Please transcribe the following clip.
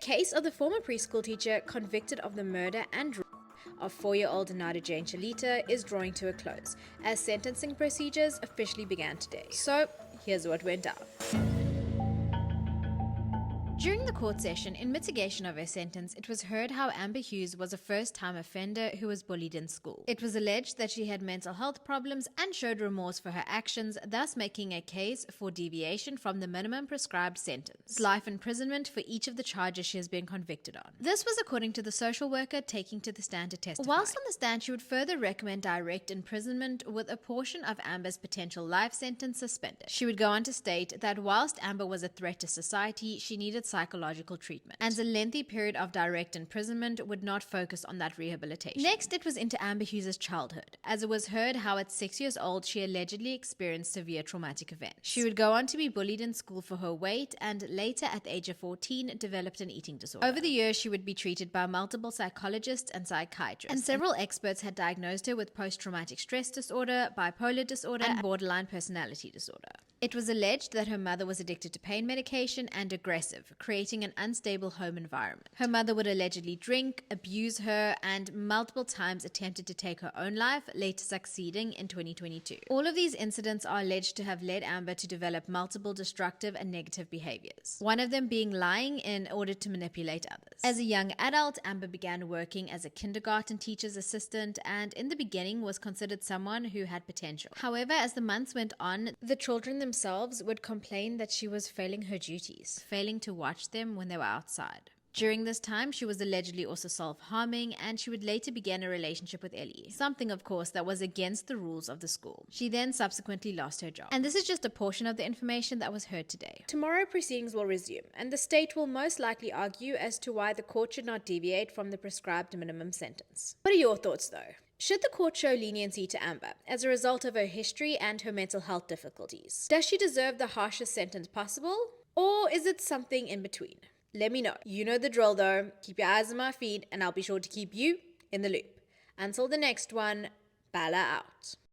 case of the former preschool teacher convicted of the murder and rape of 4-year-old Nada-Jane Challita is drawing to a close, as sentencing procedures officially began today. So, here's what went down. During the court session, in mitigation of her sentence, it was heard how Amber Hughes was a first-time offender who was bullied in school. It was alleged that she had mental health problems and showed remorse for her actions, thus making a case for deviation from the minimum prescribed sentence, life imprisonment for each of the charges she has been convicted on. This was according to the social worker taking to the stand to testify. Whilst on the stand, she would further recommend direct imprisonment with a portion of Amber's potential life sentence suspended. She would go on to state that whilst Amber was a threat to society, she needed psychological treatment, and a lengthy period of direct imprisonment would not focus on that rehabilitation. Next, it was into Amber Hughes' childhood, as it was heard how at 6 years old she allegedly experienced severe traumatic events. She would go on to be bullied in school for her weight, and later at the age of 14 developed an eating disorder. Over the years, she would be treated by multiple psychologists and psychiatrists, and several experts had diagnosed her with post-traumatic stress disorder, bipolar disorder, and borderline personality disorder. It was alleged that her mother was addicted to pain medication and aggressive, creating an unstable home environment. Her mother would allegedly drink, abuse her, and multiple times attempted to take her own life, later succeeding in 2022. All of these incidents are alleged to have led Amber to develop multiple destructive and negative behaviors, one of them being lying in order to manipulate others. As a young adult, Amber began working as a kindergarten teacher's assistant, and in the beginning was considered someone who had potential. However, as the months went on, the children themselves would complain that she was failing her duties, failing to watch them when they were outside. During this time, she was allegedly also self-harming, and she would later begin a relationship with Ellie, something of course that was against the rules of the school. She then subsequently lost her job. And this is just a portion of the information that was heard today. Tomorrow, proceedings will resume, and the state will most likely argue as to why the court should not deviate from the prescribed minimum sentence. What are your thoughts though? Should the court show leniency to Amber as a result of her history and her mental health difficulties? Does she deserve the harshest sentence possible? Or is it something in between? Let me know. You know the drill though. Keep your eyes on my feed and I'll be sure to keep you in the loop. Until the next one, Bala out.